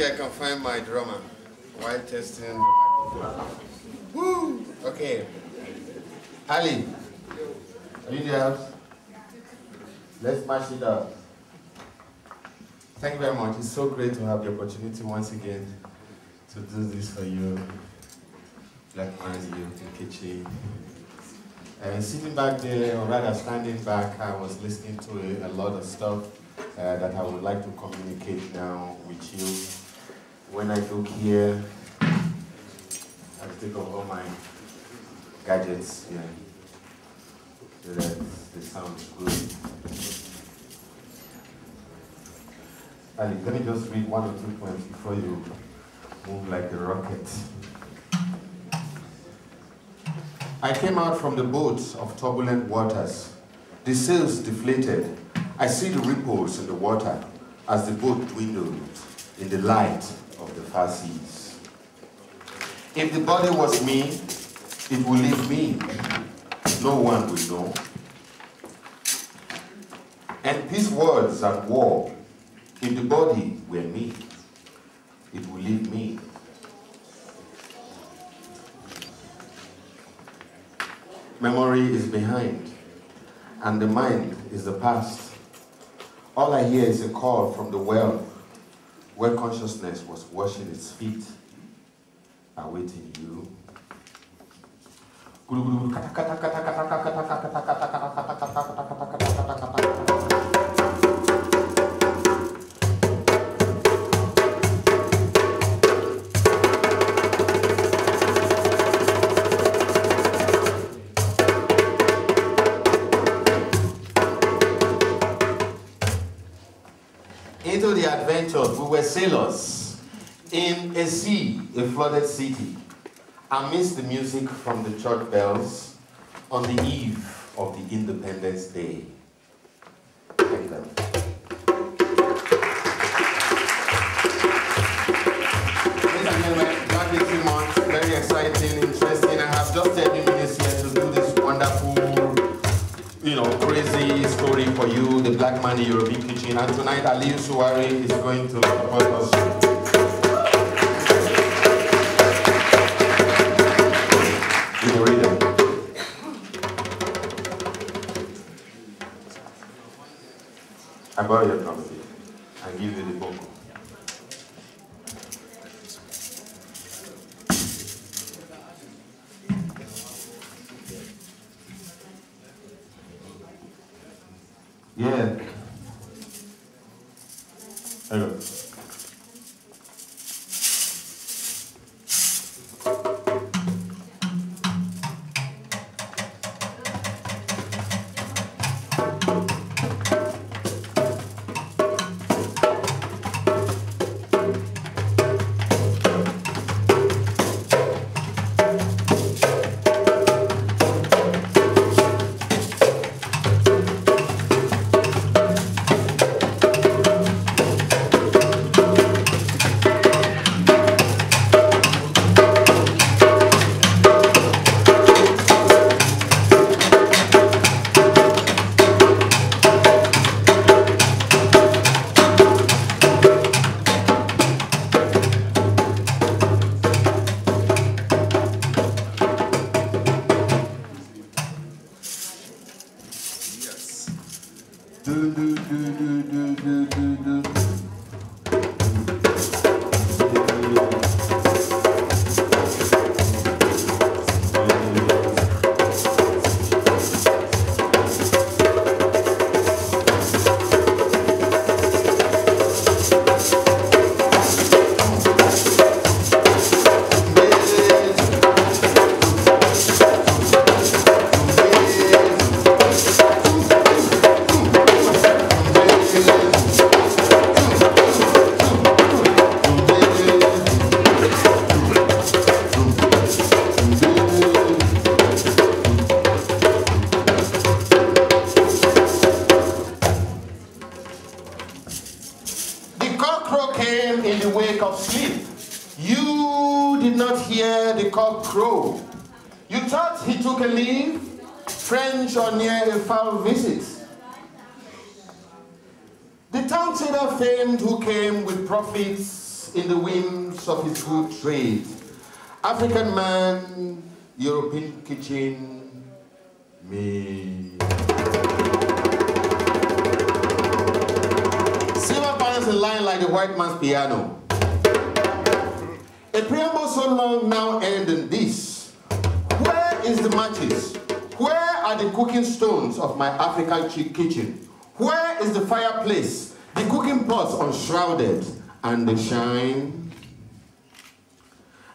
I can find my drummer while testing the microphone. Woo! Okay. Ali, are you in the house? Let's mash it up. Thank you very much. It's so great to have the opportunity once again to do this for you. BLACKMAN in European Kitchen. Sitting back there, or rather standing back, I was listening to a lot of stuff that I would like to communicate now with you. When I look here, I take off all my gadgets here so that the sound is good. Ali, let me just read 1 or 2 points before you move like a rocket. I came out from the boat of turbulent waters. The sails deflated. I see the ripples in the water as the boat dwindled in the light of the far seas. If the body was me, it will leave me. No one will know. And these words at war, if the body were me, it will leave me. Memory is behind, and the mind is the past. All I hear is a call from the well, where consciousness was washing its feet, awaiting you. Into the adventures, we were sailors in a sea, a flooded city, amidst the music from the church bells on the eve of the Independence Day. Thank you. Ladies and gentlemen, not 18 months, very exciting, interesting. I have just 10 minutes here to do this wonderful, crazy story for you, the BLACKMAN in European Kitchen. And tonight, Ali Suwari is going to support us. In the rhythm. I borrow your drum kit and give you the vocal. Yeah. Hello. In the wake of sleep, you did not hear the cock crow. You thought he took a leave, French or near a foul visit. The town trader famed who came with profits rests in the winds of his good trade. African man, European kitchen, me. Silver bands in line like the white man's piano. A preamble so long now end in this. Where is the matches? Where are the cooking stones of my African kitchen? Where is the fireplace, the cooking pots unshrouded, and the shine?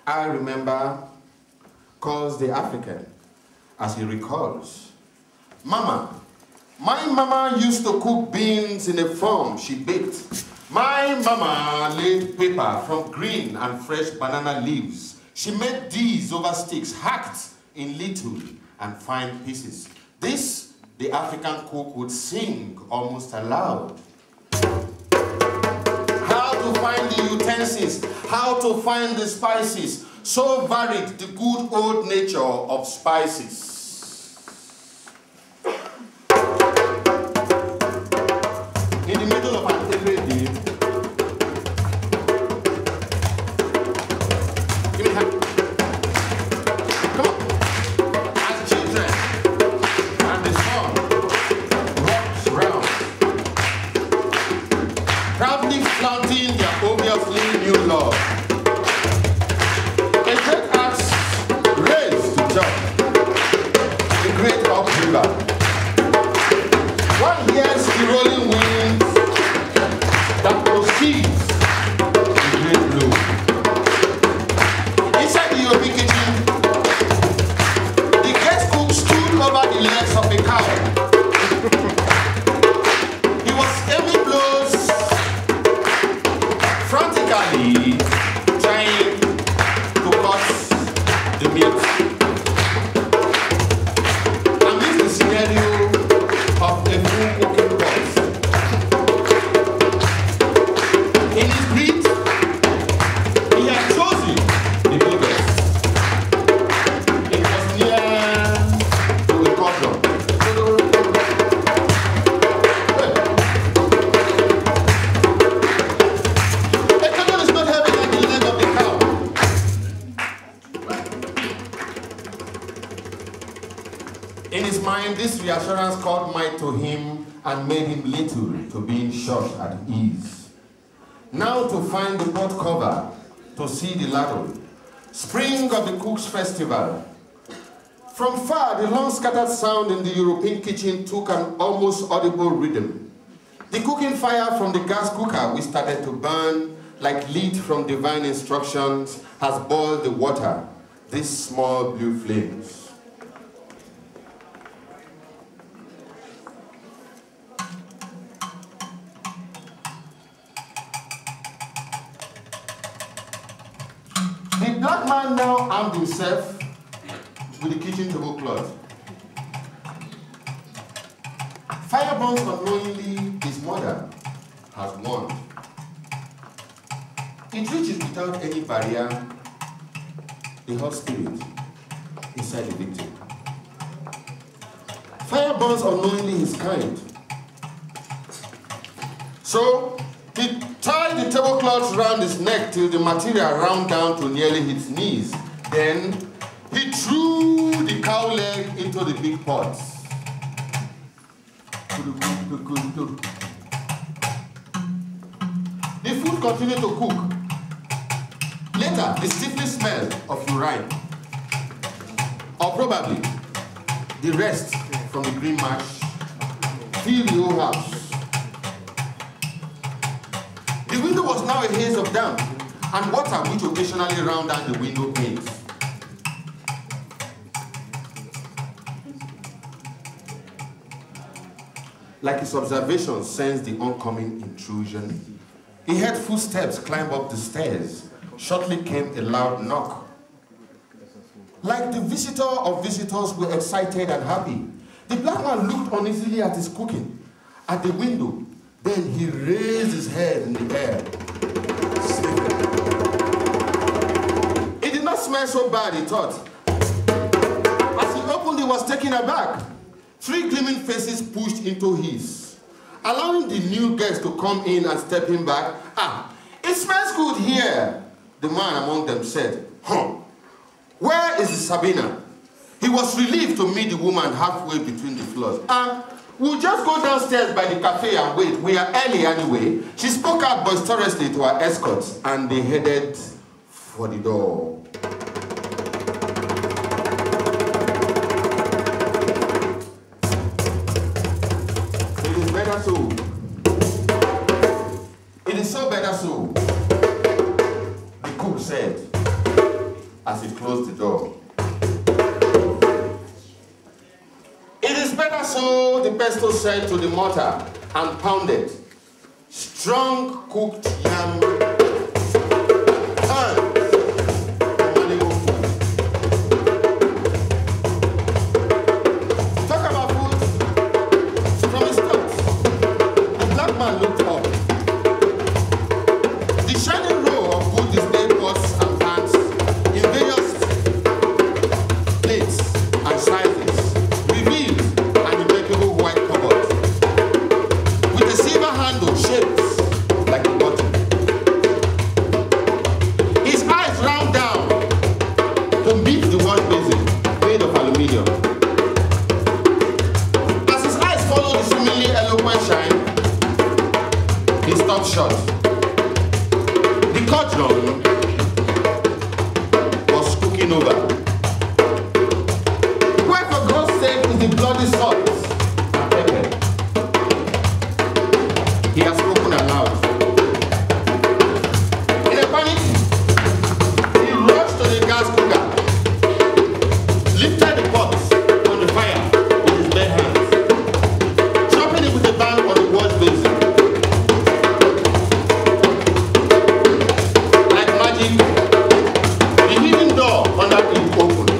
I remember, calls the African, as he recalls. Mama, my mama used to cook beans in a form she baked. My mama laid paper from green and fresh banana leaves. She made these over sticks, hacked in little and fine pieces. This, the African cook would sing almost aloud. How to find the utensils, how to find the spices, so varied the good old nature of spices. In the middle of an every day, give me a hand. Come on. As children, and the sun rocks round, proudly flaunting their obviously new love. A great axe raised to jump the great upriver. One hears the rolling winds that proceeds the great blow. Inside the European kitchen, the guest cook stood over the legs of a cow. He was aiming blows frantically, trying to cut the meat. And this is the scenario of a full cooking pot. In his greed, he had chosen the biggest. It was near to a cauldron. A cauldron is not heavy like the leg of the cow. In his mind, this reassurance called might to him and made him little to being shot at ease. Now to find the pot cover, to see the ladle. Spring of the Cook's Festival. From far, the long scattered sound in the European kitchen took an almost audible rhythm. The cooking fire from the gas cooker, which started to burn like lead from divine instructions, has boiled the water, these small blue flames. The black man now armed himself with the kitchen tablecloth. Fire burns unknowingly, his mother has won. It reaches without any barrier the hot spirit inside the victim. Fire burns unknowingly his kind. So he tied the tablecloth round his neck till the material round down to nearly his knees. Then he threw the cow leg into the big pot. The food continued to cook. Later, the stifling smell of urine, or probably the rest from the green mash, filled the whole house. The window was now a haze of damp and water which occasionally ran down the window panes. Like his observation sensed the oncoming intrusion, he heard footsteps climb up the stairs. Shortly came a loud knock. Like the visitor of visitors were excited and happy, the black man looked uneasily at his cooking, at the window. Then he raised his head in the air. It did not smell so bad, he thought. As he opened, he was taken aback. 3 gleaming faces pushed into his, allowing the new guest to come in and step him back. Ah, it's It smells good here, the man among them said. Huh. Where is Sabina? He was relieved to meet the woman halfway between the floors. We'll just go downstairs by the cafe and wait. We are early anyway. She spoke out boisterously to her escorts, and they headed for the door. It is better so. It is so better so, the cook said as he closed the door. It is better so, the pesto said to the mortar and pounded. Strong cooked yam and Malibu food. Talk about food from his thoughts. The black man looked up. The shining row of good displayed pots and pans in various plates and sizes revealed an impeccable white cupboard with a silver handle shaped like a bottle. His eyes round down to meet the wash basin made of aluminium. As his eyes followed the seemingly eloquent shine, he stopped short. The cauldron was cooking over. Where for God's sake is the bloody salt and pepper? He has spoken aloud. In a panic, he rushed to the gas cooker, lifted the pot on the fire with his bare hands, dropping it with a bang on the wash basin. Like magic, the hidden door under him opened.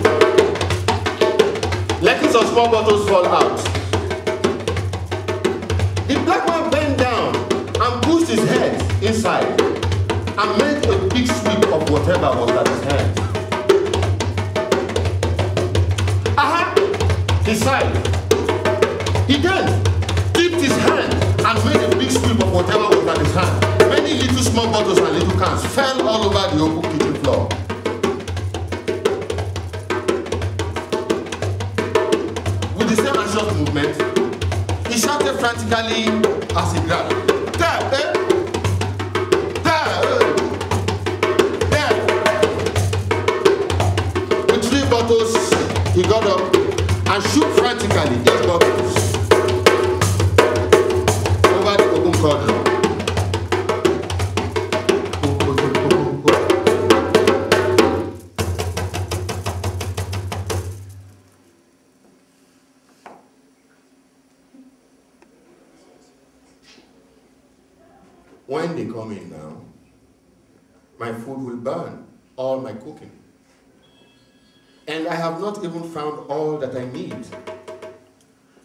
Letting some small bottles fall out. The black man bent down and pushed his head inside and made a big sweep of whatever was at his hand. Aha! He sighed. He then dipped his hand and made a big sweep of whatever was at his hand. Many little small bottles and little cans fell all over the open kitchen floor. With the same anxious movement, he shouted frantically as he grabbed. There, there, there. With 3 bottles, he got up and shook frantically each bottles over the open cauldron. When they come in now, my food will burn all my cooking. And I have not even found all that I need.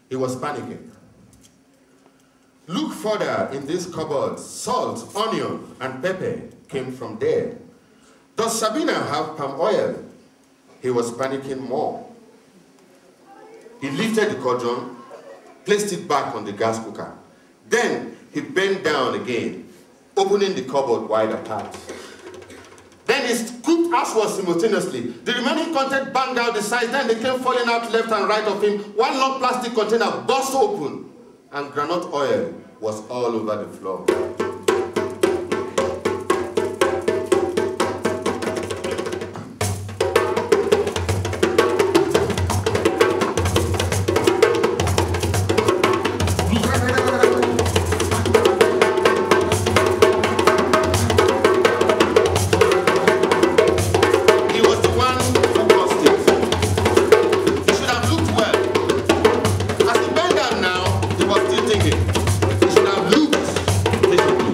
He was panicking. Look further in this cupboard. Salt, onion, and pepper came from there. Does Sabina have palm oil? He was panicking more. He lifted the cauldron, placed it back on the gas cooker. Then he bent down again, opening the cupboard wide apart. Then he scooped aswad simultaneously. The remaining content banged out the sides. Then they came falling out left and right of him. One long plastic container burst open, and granite oil was all over the floor. He should have looked patiently.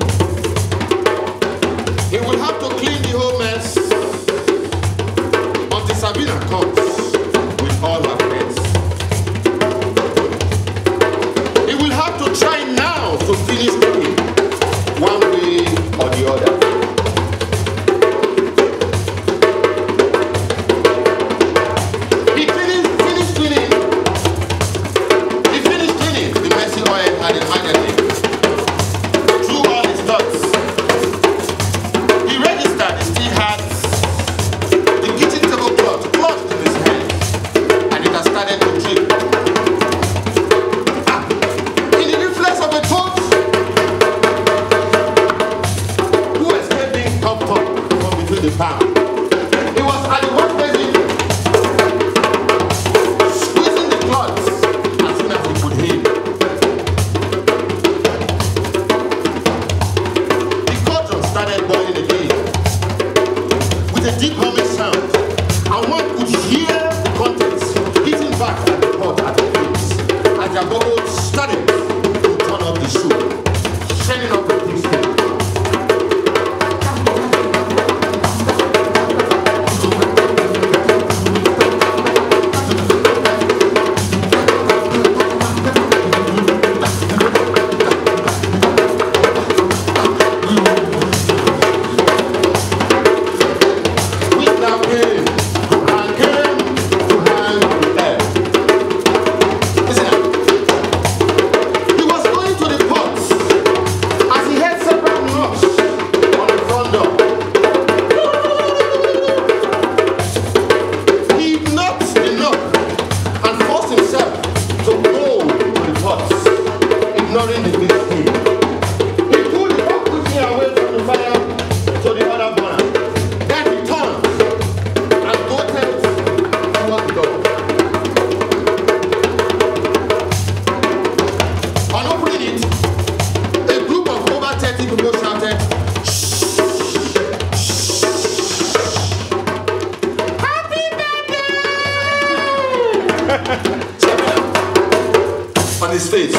his face.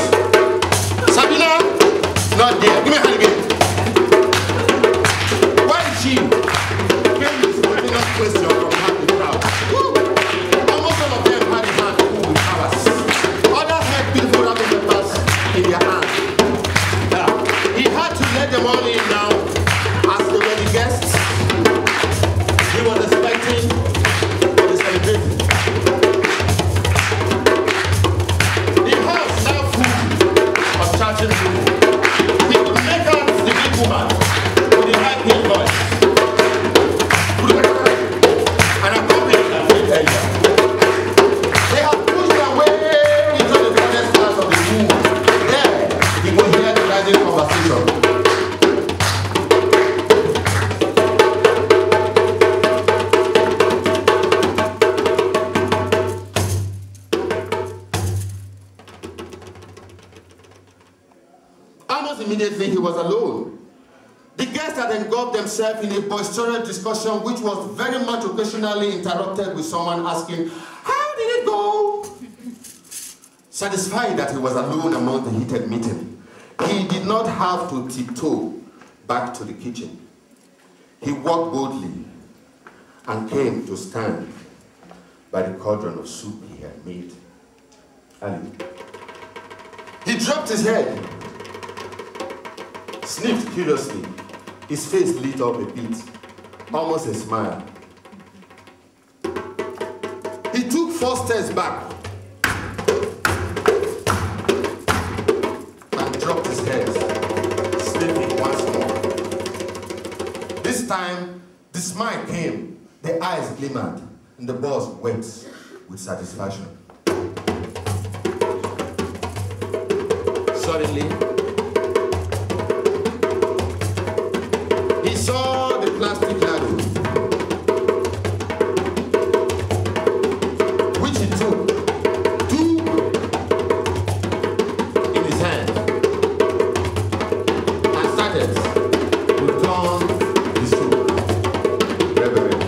Sabina, not there. Give me a hand again. Why is she? Came with spontaneous question from half the crowd. Almost all of them had a hand full with flowers. Others had beautiful wrapping papers in their hands. He had to let them all in now, as they were the guests. He was expecting for the celebration. The house now full of chatting people. He could make out the big woman with the high-pitched voice. And accompanied her with Elijah. They have pushed their way into the farthest part of the room. There, you could hear the rising conversation. Almost immediately, he was alone. The guests had engulfed themselves in a boisterous discussion, which was very much occasionally interrupted with someone asking, "How did it go?" Satisfied that he was alone among the heated meeting, he did not have to tiptoe back to the kitchen. He walked boldly and came to stand by the cauldron of soup he had made. He dropped his head, sniffed curiously. His face lit up a bit, almost a smile. He took 4 steps back and dropped his head, sniffing once more. This time, the smile came, the eyes glimmered, and the boss wept with satisfaction. Suddenly, he saw the plastic ladle, which he took in his hand and started to turn the soup reverently.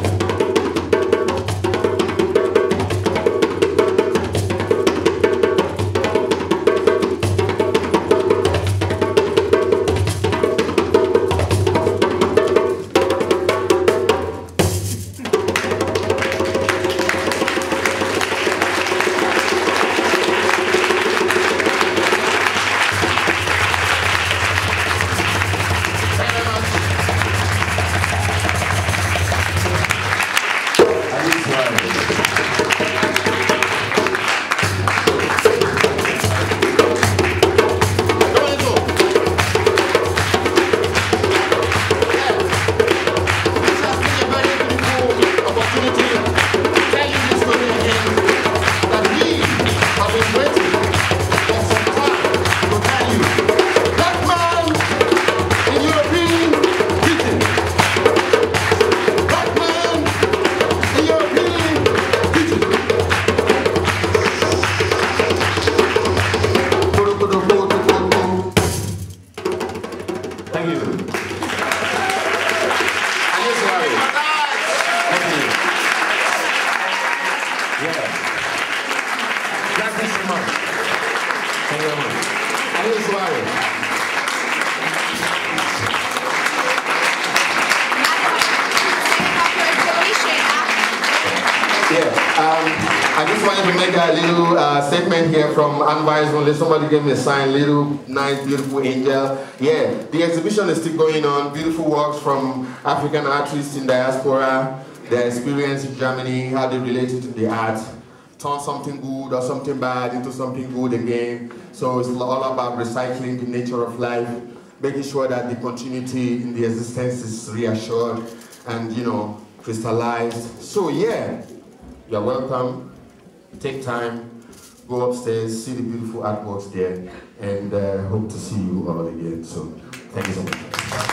I just wanted to make a little statement here from Advice only. Somebody gave me a sign, little, nice, beautiful angel. Yeah, the exhibition is still going on. Beautiful works from African artists in diaspora, their experience in Germany, how they related to the art, turn something good or something bad into something good again. So it's all about recycling the nature of life, making sure that the continuity in the existence is reassured and, you know, crystallized. So yeah, you're welcome. Take time, go upstairs, see the beautiful artworks there, and hope to see you all again. So thank you so much.